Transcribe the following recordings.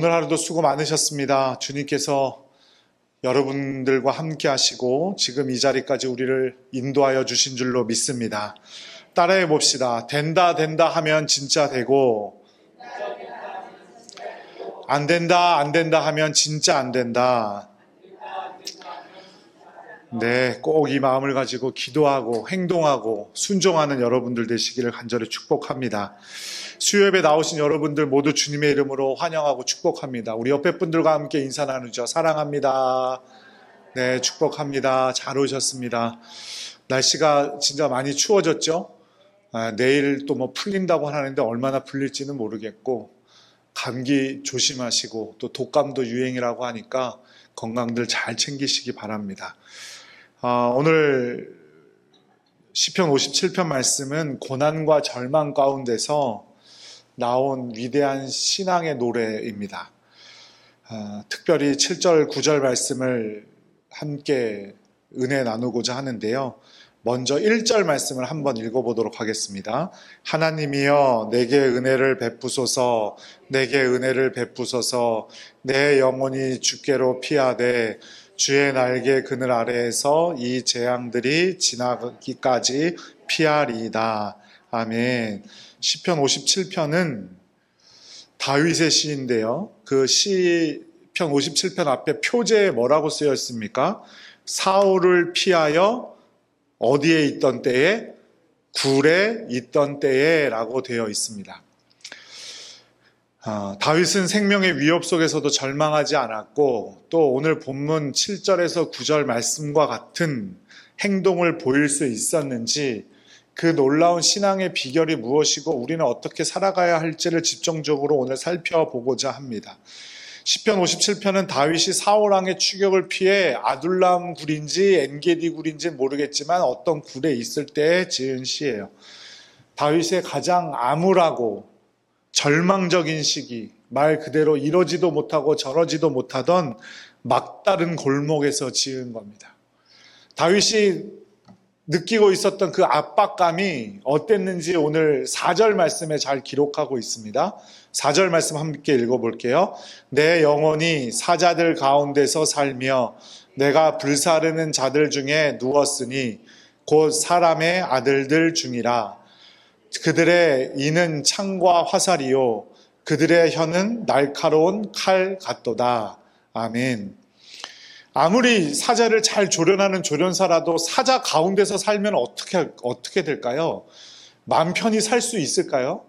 오늘 하루도 수고 많으셨습니다. 주님께서 여러분들과 함께 하시고 지금 이 자리까지 우리를 인도하여 주신 줄로 믿습니다. 따라해 봅시다. 된다 하면 진짜 되고, 안 된다 하면 진짜 안 된다. 네, 꼭 이 마음을 가지고 기도하고 행동하고 순종하는 여러분들 되시기를 간절히 축복합니다. 수요예배 나오신 여러분들 모두 주님의 이름으로 환영하고 축복합니다. 우리 옆에 분들과 함께 인사 나누죠. 사랑합니다. 네, 축복합니다. 잘 오셨습니다. 날씨가 진짜 많이 추워졌죠? 내일 또 뭐 풀린다고 하는데 얼마나 풀릴지는 모르겠고, 감기 조심하시고 또 독감도 유행이라고 하니까 건강들 잘 챙기시기 바랍니다. 오늘 시편 57편 말씀은 고난과 절망 가운데서 나온 위대한 신앙의 노래입니다. 특별히 7절, 9절 말씀을 함께 은혜 나누고자 하는데요. 먼저 1절 말씀을 한번 읽어보도록 하겠습니다. 하나님이여 내게 은혜를 베푸소서, 내게 은혜를 베푸소서. 내 영혼이 주께로 피하되 주의 날개 그늘 아래에서 이 재앙들이 지나기까지 피하리이다. 아멘. 시편 57편은 다윗의 시인데요. 그 시편 57편 앞에 표제에 뭐라고 쓰여 있습니까? 사울을 피하여 어디에 있던 때에? 굴에 있던 때에 라고 되어 있습니다. 다윗은 생명의 위협 속에서도 절망하지 않았고, 또 오늘 본문 7절에서 9절 말씀과 같은 행동을 보일 수 있었는지, 그 놀라운 신앙의 비결이 무엇이고 우리는 어떻게 살아가야 할지를 집중적으로 오늘 살펴보고자 합니다. 시편 57편은 다윗이 사울왕의 추격을 피해 아둘람 굴인지 엔게디 굴인지 모르겠지만 어떤 굴에 있을 때 지은 시예요. 다윗의 가장 암울하고 절망적인 시기, 말 그대로 이러지도 못하고 저러지도 못하던 막다른 골목에서 지은 겁니다. 다윗이 느끼고 있었던 그 압박감이 어땠는지 오늘 4절 말씀에 잘 기록하고 있습니다. 4절 말씀 함께 읽어볼게요. 내 영혼이 사자들 가운데서 살며 내가 불사르는 자들 중에 누웠으니 곧 사람의 아들들 중이라. 그들의 이는 창과 화살이요 그들의 혀는 날카로운 칼 같도다. 아멘. 아무리 사자를 잘 조련하는 조련사라도 사자 가운데서 살면 어떻게 될까요? 맘 편히 살 수 있을까요?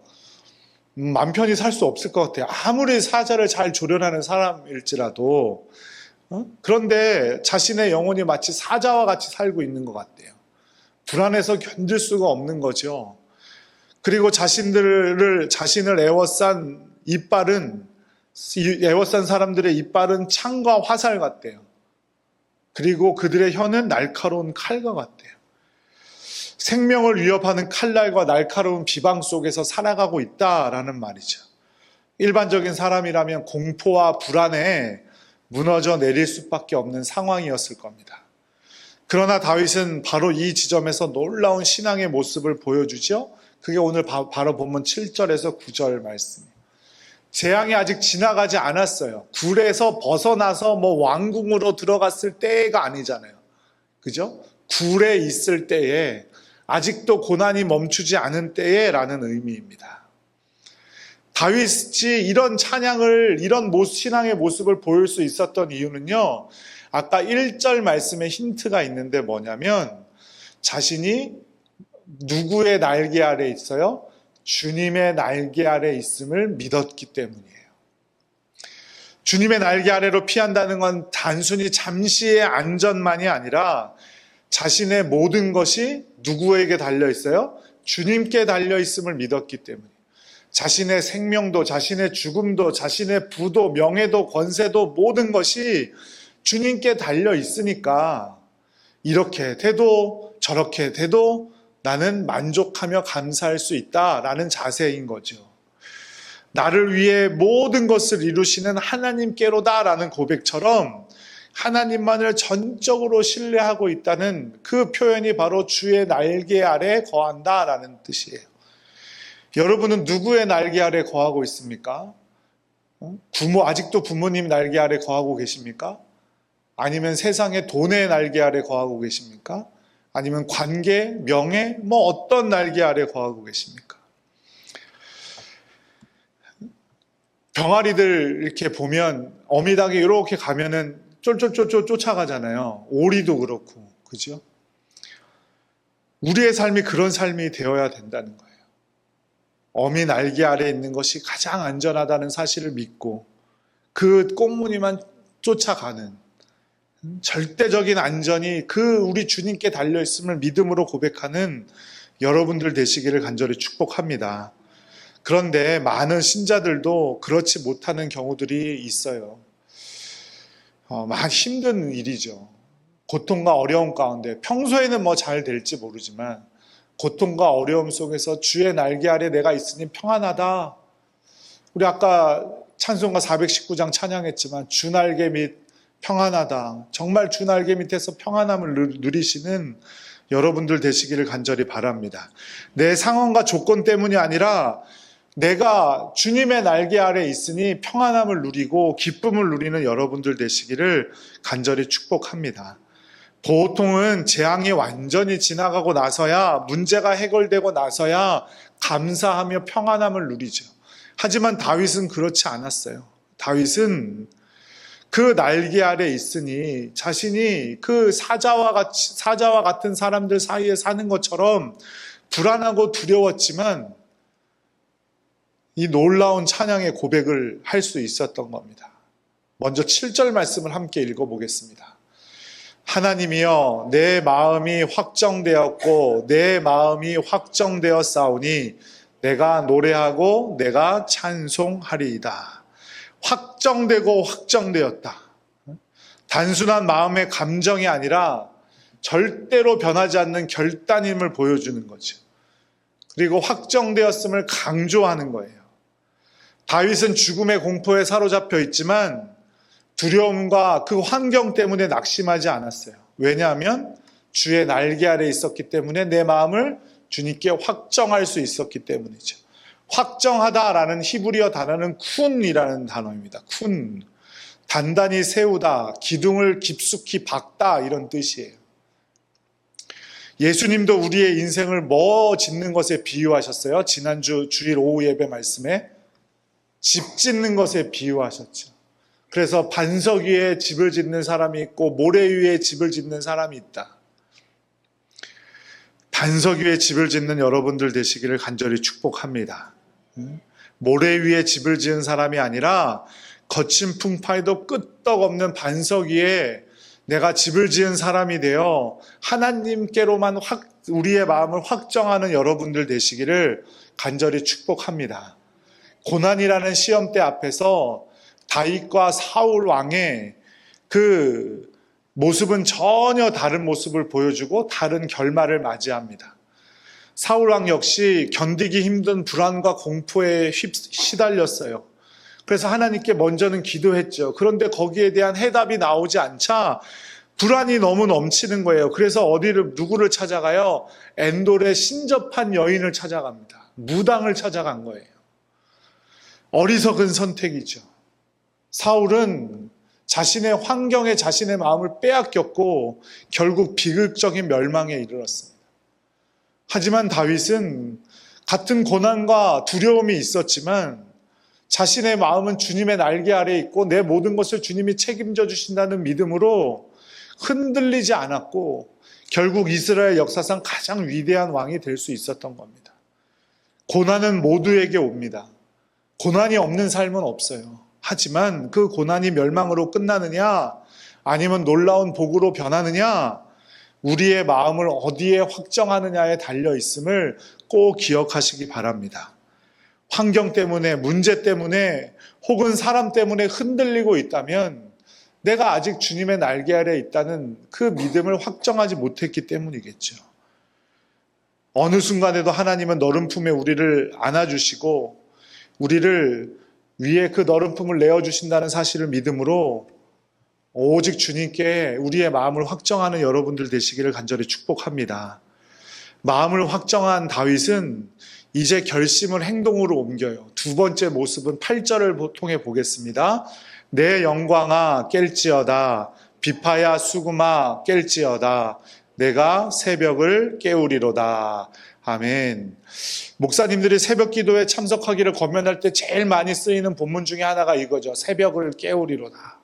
맘 편히 살 수 없을 것 같아요. 아무리 사자를 잘 조련하는 사람일지라도. 그런데 자신의 영혼이 마치 사자와 같이 살고 있는 것 같대요. 불안해서 견딜 수가 없는 거죠. 그리고 자신을 에워싼 사람들의 이빨은 창과 화살 같대요. 그리고 그들의 혀는 날카로운 칼과 같대요. 생명을 위협하는 칼날과 날카로운 비방 속에서 살아가고 있다라는 말이죠. 일반적인 사람이라면 공포와 불안에 무너져 내릴 수밖에 없는 상황이었을 겁니다. 그러나 다윗은 바로 이 지점에서 놀라운 신앙의 모습을 보여주죠. 그게 오늘 바로 본문 7절에서 9절 말씀이에요. 재앙이 아직 지나가지 않았어요. 굴에서 벗어나서 왕궁으로 들어갔을 때가 아니잖아요. 그죠? 굴에 있을 때에, 아직도 고난이 멈추지 않은 때에 라는 의미입니다. 다윗이 이런 찬양을, 이런 신앙의 모습을 보일 수 있었던 이유는요, 아까 1절 말씀에 힌트가 있는데 뭐냐면, 자신이 누구의 날개 아래 있어요? 주님의 날개 아래 있음을 믿었기 때문이에요. 주님의 날개 아래로 피한다는 건 단순히 잠시의 안전만이 아니라 자신의 모든 것이 누구에게 달려 있어요? 주님께 달려 있음을 믿었기 때문이에요. 자신의 생명도, 자신의 죽음도, 자신의 부도, 명예도, 권세도 모든 것이 주님께 달려 있으니까 이렇게 돼도 저렇게 돼도 나는 만족하며 감사할 수 있다라는 자세인 거죠. 나를 위해 모든 것을 이루시는 하나님께로다라는 고백처럼 하나님만을 전적으로 신뢰하고 있다는 그 표현이 바로 주의 날개 아래 거한다라는 뜻이에요. 여러분은 누구의 날개 아래 거하고 있습니까? 아직도 부모님 날개 아래 거하고 계십니까? 아니면 세상의 돈의 날개 아래 거하고 계십니까? 아니면 관계, 명예, 어떤 날개 아래 거하고 계십니까? 병아리들 이렇게 보면 어미닭이 이렇게 가면은 쫄쫄쫄쫄 쫓아가잖아요. 오리도 그렇고, 그죠? 우리의 삶이 그런 삶이 되어야 된다는 거예요. 어미 날개 아래 있는 것이 가장 안전하다는 사실을 믿고 그 꽁무니만 쫓아가는 절대적인 안전이 그 우리 주님께 달려있음을 믿음으로 고백하는 여러분들 되시기를 간절히 축복합니다. 그런데 많은 신자들도 그렇지 못하는 경우들이 있어요. 힘든 일이죠. 고통과 어려움 가운데 평소에는 잘 될지 모르지만 고통과 어려움 속에서 주의 날개 아래 내가 있으니 평안하다. 우리 아까 찬송가 419장 찬양했지만 주 날개 밑 평안하다. 정말 주 날개 밑에서 평안함을 누리시는 여러분들 되시기를 간절히 바랍니다. 내 상황과 조건 때문이 아니라 내가 주님의 날개 아래 있으니 평안함을 누리고 기쁨을 누리는 여러분들 되시기를 간절히 축복합니다. 보통은 재앙이 완전히 지나가고 나서야, 문제가 해결되고 나서야 감사하며 평안함을 누리죠. 하지만 다윗은 그렇지 않았어요. 다윗은 그 날개 아래 있으니 자신이 그 사자와 같은 사람들 사이에 사는 것처럼 불안하고 두려웠지만 이 놀라운 찬양의 고백을 할 수 있었던 겁니다. 먼저 7절 말씀을 함께 읽어보겠습니다. 하나님이여, 내 마음이 확정되었고 내 마음이 확정되었사오니 내가 노래하고 내가 찬송하리이다. 확정되고 확정되었다. 단순한 마음의 감정이 아니라 절대로 변하지 않는 결단임을 보여주는 거죠. 그리고 확정되었음을 강조하는 거예요. 다윗은 죽음의 공포에 사로잡혀 있지만 두려움과 그 환경 때문에 낙심하지 않았어요. 왜냐하면 주의 날개 아래 있었기 때문에 내 마음을 주님께 확정할 수 있었기 때문이죠. 확정하다라는 히브리어 단어는 쿤이라는 단어입니다. 쿤. 단단히 세우다, 기둥을 깊숙이 박다 이런 뜻이에요. 예수님도 우리의 인생을 짓는 것에 비유하셨어요. 지난주 주일 오후 예배 말씀에 집 짓는 것에 비유하셨죠. 그래서 반석 위에 집을 짓는 사람이 있고 모래 위에 집을 짓는 사람이 있다. 반석 위에 집을 짓는 여러분들 되시기를 간절히 축복합니다. 모래 위에 집을 지은 사람이 아니라 거친 풍파에도 끄떡없는 반석 위에 내가 집을 지은 사람이 되어 하나님께로만 우리의 마음을 확정하는 여러분들 되시기를 간절히 축복합니다. 고난이라는 시험대 앞에서 다윗과 사울 왕의 그 모습은 전혀 다른 모습을 보여주고 다른 결말을 맞이합니다. 사울 왕 역시 견디기 힘든 불안과 공포에 시달렸어요. 그래서 하나님께 먼저는 기도했죠. 그런데 거기에 대한 해답이 나오지 않자 불안이 너무 넘치는 거예요. 그래서 누구를 찾아가요? 엔돌의 신접한 여인을 찾아갑니다. 무당을 찾아간 거예요. 어리석은 선택이죠. 사울은 자신의 환경에 자신의 마음을 빼앗겼고 결국 비극적인 멸망에 이르렀습니다. 하지만 다윗은 같은 고난과 두려움이 있었지만 자신의 마음은 주님의 날개 아래에 있고 내 모든 것을 주님이 책임져 주신다는 믿음으로 흔들리지 않았고 결국 이스라엘 역사상 가장 위대한 왕이 될 수 있었던 겁니다. 고난은 모두에게 옵니다. 고난이 없는 삶은 없어요. 하지만 그 고난이 멸망으로 끝나느냐 아니면 놀라운 복으로 변하느냐 우리의 마음을 어디에 확정하느냐에 달려 있음을 꼭 기억하시기 바랍니다. 환경 때문에, 문제 때문에 혹은 사람 때문에 흔들리고 있다면 내가 아직 주님의 날개 아래에 있다는 그 믿음을 확정하지 못했기 때문이겠죠. 어느 순간에도 하나님은 너른 품에 우리를 안아주시고 우리를 위에 그 너른 품을 내어주신다는 사실을 믿음으로 오직 주님께 우리의 마음을 확정하는 여러분들 되시기를 간절히 축복합니다. 마음을 확정한 다윗은 이제 결심을 행동으로 옮겨요. 두 번째 모습은 8절을 통해 보겠습니다. 내 영광아 깰지어다. 비파야 수금아 깰지어다. 내가 새벽을 깨우리로다. 아멘. 목사님들이 새벽 기도에 참석하기를 권면할 때 제일 많이 쓰이는 본문 중에 하나가 이거죠. 새벽을 깨우리로다.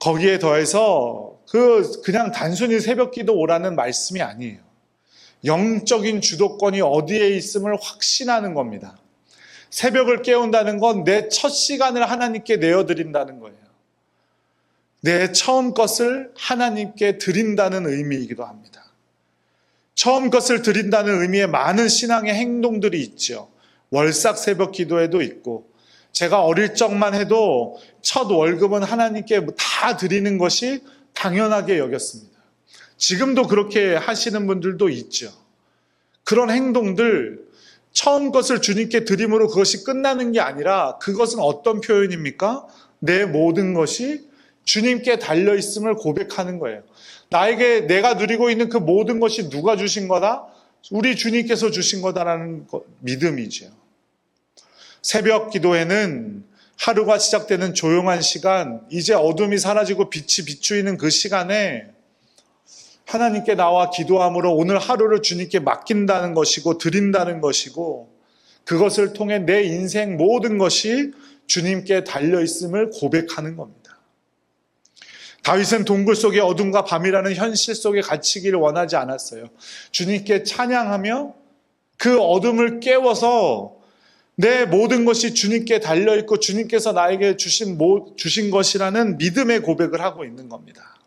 거기에 더해서 그냥 단순히 새벽 기도 오라는 말씀이 아니에요. 영적인 주도권이 어디에 있음을 확신하는 겁니다. 새벽을 깨운다는 건 내 첫 시간을 하나님께 내어드린다는 거예요. 내 처음 것을 하나님께 드린다는 의미이기도 합니다. 처음 것을 드린다는 의미의 많은 신앙의 행동들이 있죠. 월삭 새벽 기도에도 있고, 제가 어릴 적만 해도 첫 월급은 하나님께 다 드리는 것이 당연하게 여겼습니다. 지금도 그렇게 하시는 분들도 있죠. 그런 행동들, 처음 것을 주님께 드림으로 그것이 끝나는 게 아니라 그것은 어떤 표현입니까? 내 모든 것이 주님께 달려있음을 고백하는 거예요. 나에게 내가 누리고 있는 그 모든 것이 누가 주신 거다? 우리 주님께서 주신 거다라는 믿음이죠. 새벽 기도에는 하루가 시작되는 조용한 시간, 이제 어둠이 사라지고 빛이 비추이는 그 시간에 하나님께 나와 기도함으로 오늘 하루를 주님께 맡긴다는 것이고 드린다는 것이고, 그것을 통해 내 인생 모든 것이 주님께 달려있음을 고백하는 겁니다. 다윗은 동굴 속의 어둠과 밤이라는 현실 속에 갇히기를 원하지 않았어요. 주님께 찬양하며 그 어둠을 깨워서 내 모든 것이 주님께 달려있고 주님께서 나에게 주신 것이라는 믿음의 고백을 하고 있는 겁니다.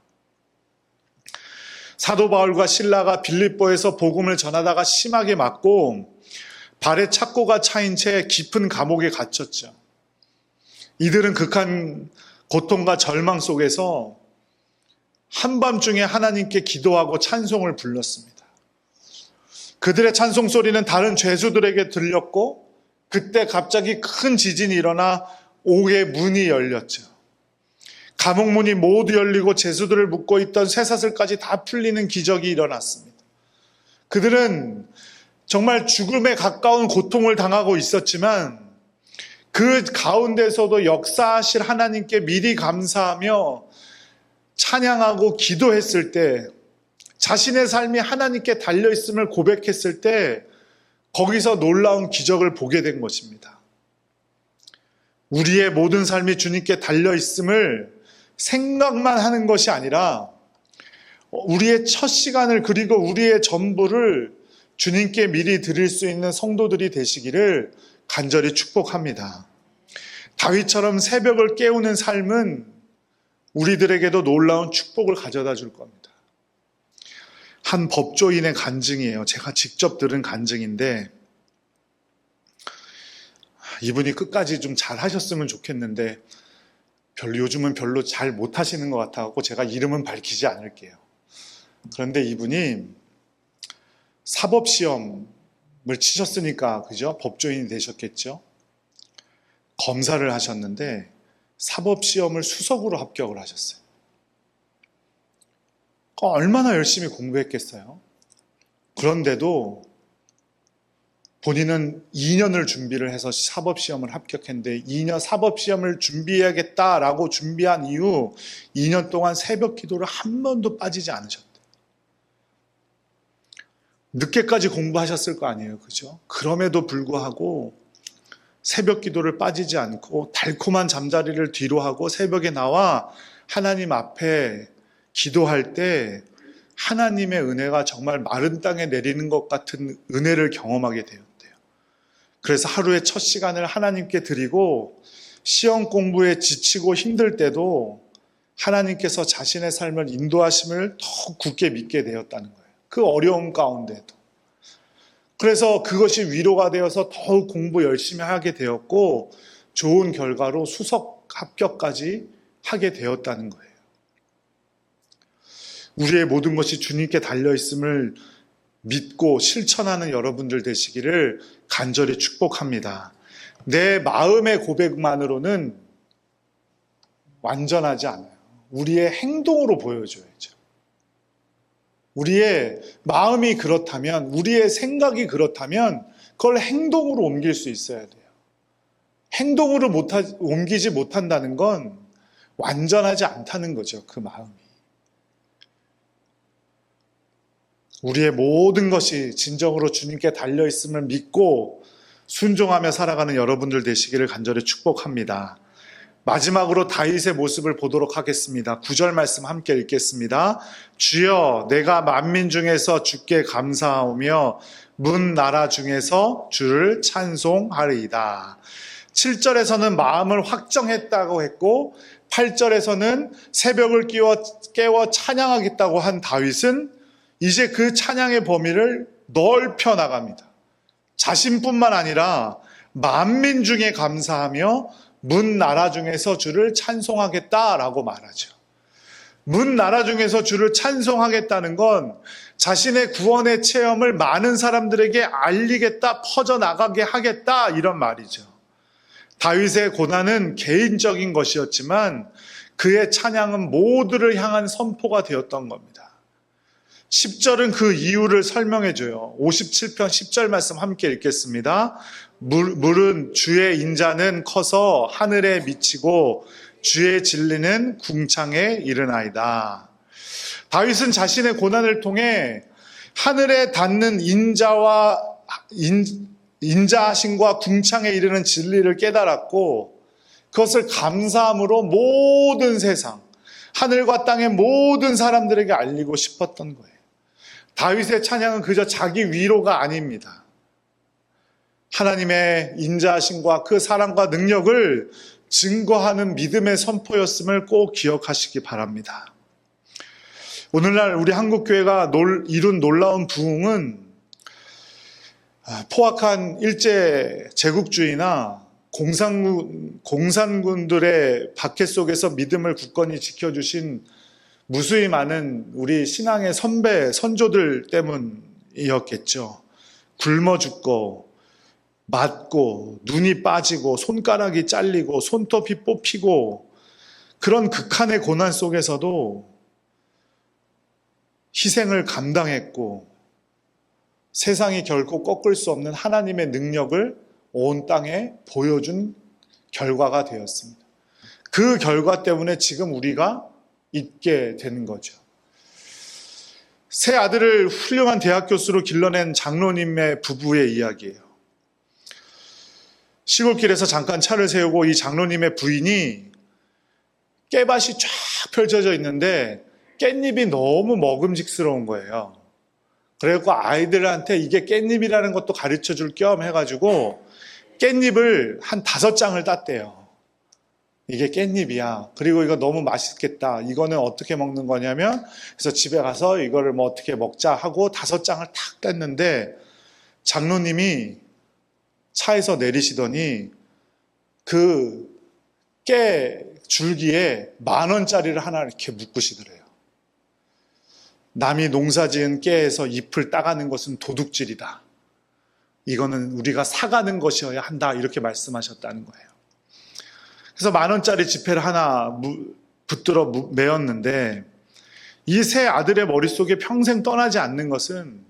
사도 바울과 실라가 빌립보에서 복음을 전하다가 심하게 맞고 발에 착고가 차인 채 깊은 감옥에 갇혔죠. 이들은 극한 고통과 절망 속에서 한밤중에 하나님께 기도하고 찬송을 불렀습니다. 그들의 찬송 소리는 다른 죄수들에게 들렸고, 그때 갑자기 큰 지진이 일어나 옥의 문이 열렸죠. 감옥 문이 모두 열리고 죄수들을 묶고 있던 쇠사슬까지 다 풀리는 기적이 일어났습니다. 그들은 정말 죽음에 가까운 고통을 당하고 있었지만 그 가운데서도 역사하실 하나님께 미리 감사하며 찬양하고 기도했을 때, 자신의 삶이 하나님께 달려있음을 고백했을 때 거기서 놀라운 기적을 보게 된 것입니다. 우리의 모든 삶이 주님께 달려있음을 생각만 하는 것이 아니라 우리의 첫 시간을 그리고 우리의 전부를 주님께 미리 드릴 수 있는 성도들이 되시기를 간절히 축복합니다. 다윗처럼 새벽을 깨우는 삶은 우리들에게도 놀라운 축복을 가져다 줄 겁니다. 한 법조인의 간증이에요. 제가 직접 들은 간증인데, 이분이 끝까지 좀 잘 하셨으면 좋겠는데 요즘은 별로 잘 못하시는 것 같아서 제가 이름은 밝히지 않을게요. 그런데 이분이 사법시험을 치셨으니까, 그죠? 법조인이 되셨겠죠? 검사를 하셨는데 사법시험을 수석으로 합격을 하셨어요. 얼마나 열심히 공부했겠어요? 그런데도 본인은 2년을 준비를 해서 사법시험을 합격했는데 2년 사법시험을 준비해야겠다라고 준비한 이후 2년 동안 새벽 기도를 한 번도 빠지지 않으셨대요. 늦게까지 공부하셨을 거 아니에요, 그죠? 그럼에도 불구하고 새벽 기도를 빠지지 않고 달콤한 잠자리를 뒤로 하고 새벽에 나와 하나님 앞에 기도할 때 하나님의 은혜가 정말 마른 땅에 내리는 것 같은 은혜를 경험하게 되었대요. 그래서 하루의 첫 시간을 하나님께 드리고 시험 공부에 지치고 힘들 때도 하나님께서 자신의 삶을 인도하심을 더 굳게 믿게 되었다는 거예요. 그 어려움 가운데도. 그래서 그것이 위로가 되어서 더욱 공부 열심히 하게 되었고 좋은 결과로 수석 합격까지 하게 되었다는 거예요. 우리의 모든 것이 주님께 달려있음을 믿고 실천하는 여러분들 되시기를 간절히 축복합니다. 내 마음의 고백만으로는 완전하지 않아요. 우리의 행동으로 보여줘야죠. 우리의 마음이 그렇다면, 우리의 생각이 그렇다면 그걸 행동으로 옮길 수 있어야 돼요. 행동으로 옮기지 못한다는 건 완전하지 않다는 거죠, 그 마음이. 우리의 모든 것이 진정으로 주님께 달려있음을 믿고 순종하며 살아가는 여러분들 되시기를 간절히 축복합니다. 마지막으로 다윗의 모습을 보도록 하겠습니다. 9절 말씀 함께 읽겠습니다. 주여, 내가 만민 중에서 주께 감사하며 문 나라 중에서 주를 찬송하리이다. 7절에서는 마음을 확정했다고 했고 8절에서는 새벽을 깨워 찬양하겠다고 한 다윗은 이제 그 찬양의 범위를 넓혀 나갑니다. 자신뿐만 아니라 만민 중에 감사하며 문 나라 중에서 주를 찬송하겠다라고 말하죠. 문 나라 중에서 주를 찬송하겠다는 건 자신의 구원의 체험을 많은 사람들에게 알리겠다, 퍼져나가게 하겠다, 이런 말이죠. 다윗의 고난은 개인적인 것이었지만 그의 찬양은 모두를 향한 선포가 되었던 겁니다. 10절은 그 이유를 설명해줘요. 57편 10절 말씀 함께 읽겠습니다. 물은 주의 인자는 커서 하늘에 미치고 주의 진리는 궁창에 이르나이다. 다윗은 자신의 고난을 통해 하늘에 닿는 인자하심과 궁창에 이르는 진리를 깨달았고 그것을 감사함으로 모든 세상, 하늘과 땅의 모든 사람들에게 알리고 싶었던 거예요. 다윗의 찬양은 그저 자기 위로가 아닙니다. 하나님의 인자하심과 그 사랑과 능력을 증거하는 믿음의 선포였음을 꼭 기억하시기 바랍니다. 오늘날 우리 한국교회가 이룬 놀라운 부흥은 포악한 일제 제국주의나 공산군들의 박해 속에서 믿음을 굳건히 지켜주신 무수히 많은 우리 신앙의 선조들 때문이었겠죠. 굶어 죽고 맞고 눈이 빠지고 손가락이 잘리고 손톱이 뽑히고 그런 극한의 고난 속에서도 희생을 감당했고 세상이 결코 꺾을 수 없는 하나님의 능력을 온 땅에 보여준 결과가 되었습니다. 그 결과 때문에 지금 우리가 있게 되는 거죠. 세 아들을 훌륭한 대학 교수로 길러낸 장로님의 부부의 이야기예요. 시골길에서 잠깐 차를 세우고 이 장로님의 부인이 깨밭이 쫙 펼쳐져 있는데 깻잎이 너무 먹음직스러운 거예요. 그래서 아이들한테 이게 깻잎이라는 것도 가르쳐 줄 겸 해가지고 깻잎을 한 5장을 땄대요. 이게 깻잎이야. 그리고 이거 너무 맛있겠다. 이거는 어떻게 먹는 거냐면, 그래서 집에 가서 이거를 뭐 어떻게 먹자 하고 5장을 탁 땄는데, 장로님이 차에서 내리시더니 그 깨 줄기에 10,000원짜리를 하나 이렇게 묶으시더래요. 남이 농사 지은 깨에서 잎을 따가는 것은 도둑질이다. 이거는 우리가 사가는 것이어야 한다. 이렇게 말씀하셨다는 거예요. 그래서 10,000원짜리 지폐를 하나 붙들어 메었는데 이 세 아들의 머릿속에 평생 떠나지 않는 것은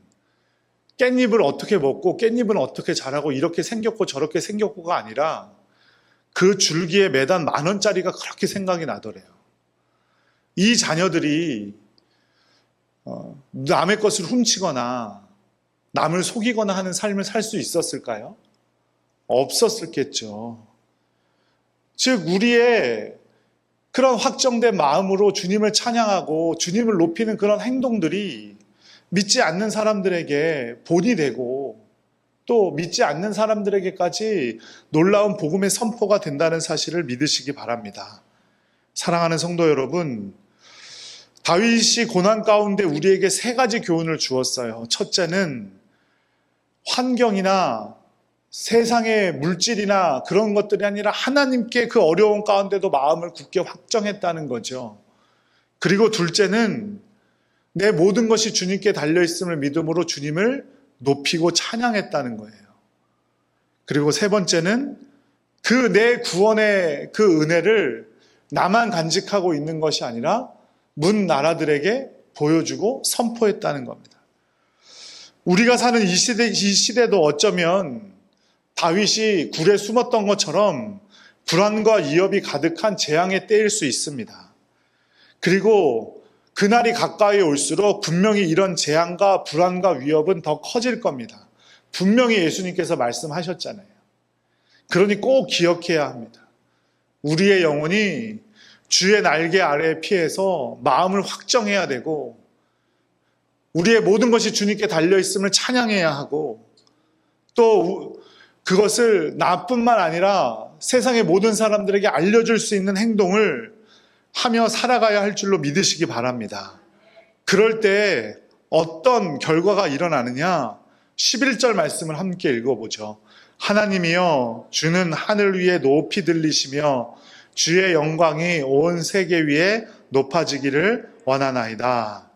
깻잎을 어떻게 먹고 깻잎은 어떻게 자라고 이렇게 생겼고 저렇게 생겼고가 아니라 그 줄기에 매단 10,000원짜리가 그렇게 생각이 나더래요. 이 자녀들이 남의 것을 훔치거나 남을 속이거나 하는 삶을 살 수 있었을까요? 없었겠죠. 즉 우리의 그런 확정된 마음으로 주님을 찬양하고 주님을 높이는 그런 행동들이 믿지 않는 사람들에게 본이 되고 또 믿지 않는 사람들에게까지 놀라운 복음의 선포가 된다는 사실을 믿으시기 바랍니다. 사랑하는 성도 여러분, 다윗이 고난 가운데 우리에게 3가지 교훈을 주었어요. 첫째는 환경이나 세상의 물질이나 그런 것들이 아니라 하나님께 그 어려운 가운데도 마음을 굳게 확정했다는 거죠. 그리고 둘째는 내 모든 것이 주님께 달려있음을 믿음으로 주님을 높이고 찬양했다는 거예요. 그리고 세 번째는 그 내 구원의 그 은혜를 나만 간직하고 있는 것이 아니라 문 나라들에게 보여주고 선포했다는 겁니다. 우리가 사는 이 시대도 어쩌면 다윗이 굴에 숨었던 것처럼 불안과 위협이 가득한 재앙의 때일 수 있습니다. 그리고 그날이 가까이 올수록 분명히 이런 재앙과 불안과 위협은 더 커질 겁니다. 분명히 예수님께서 말씀하셨잖아요. 그러니 꼭 기억해야 합니다. 우리의 영혼이 주의 날개 아래에 피해서 마음을 확정해야 되고, 우리의 모든 것이 주님께 달려있음을 찬양해야 하고, 또 그것을 나뿐만 아니라 세상의 모든 사람들에게 알려줄 수 있는 행동을 하며 살아가야 할 줄로 믿으시기 바랍니다. 그럴 때 어떤 결과가 일어나느냐? 11절 말씀을 함께 읽어보죠. 하나님이여 주는 하늘 위에 높이 들리시며 주의 영광이 온 세계 위에 높아지기를 원하나이다.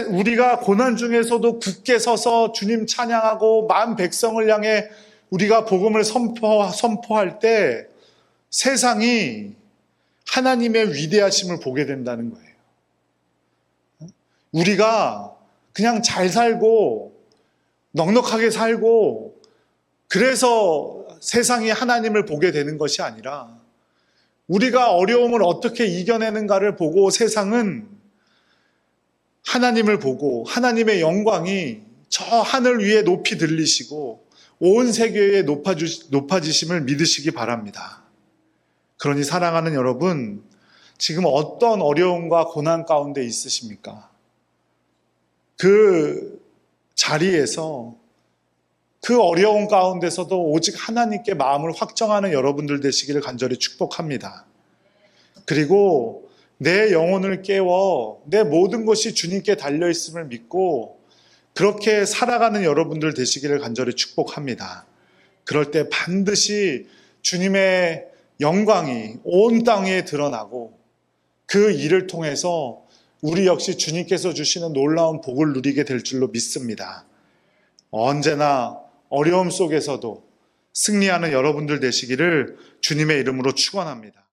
우리가 고난 중에서도 굳게 서서 주님 찬양하고 만 백성을 향해 우리가 복음을 선포할 때 세상이 하나님의 위대하심을 보게 된다는 거예요. 우리가 그냥 잘 살고 넉넉하게 살고 그래서 세상이 하나님을 보게 되는 것이 아니라, 우리가 어려움을 어떻게 이겨내는가를 보고 세상은 하나님을 보고 하나님의 영광이 저 하늘 위에 높이 들리시고 온 세계에 높아지심을 믿으시기 바랍니다. 그러니 사랑하는 여러분, 지금 어떤 어려움과 고난 가운데 있으십니까? 그 자리에서, 그 어려움 가운데서도 오직 하나님께 마음을 확정하는 여러분들 되시기를 간절히 축복합니다. 그리고 내 영혼을 깨워 내 모든 것이 주님께 달려있음을 믿고 그렇게 살아가는 여러분들 되시기를 간절히 축복합니다. 그럴 때 반드시 주님의 영광이 온 땅에 드러나고 그 일을 통해서 우리 역시 주님께서 주시는 놀라운 복을 누리게 될 줄로 믿습니다. 언제나 어려움 속에서도 승리하는 여러분들 되시기를 주님의 이름으로 축원합니다.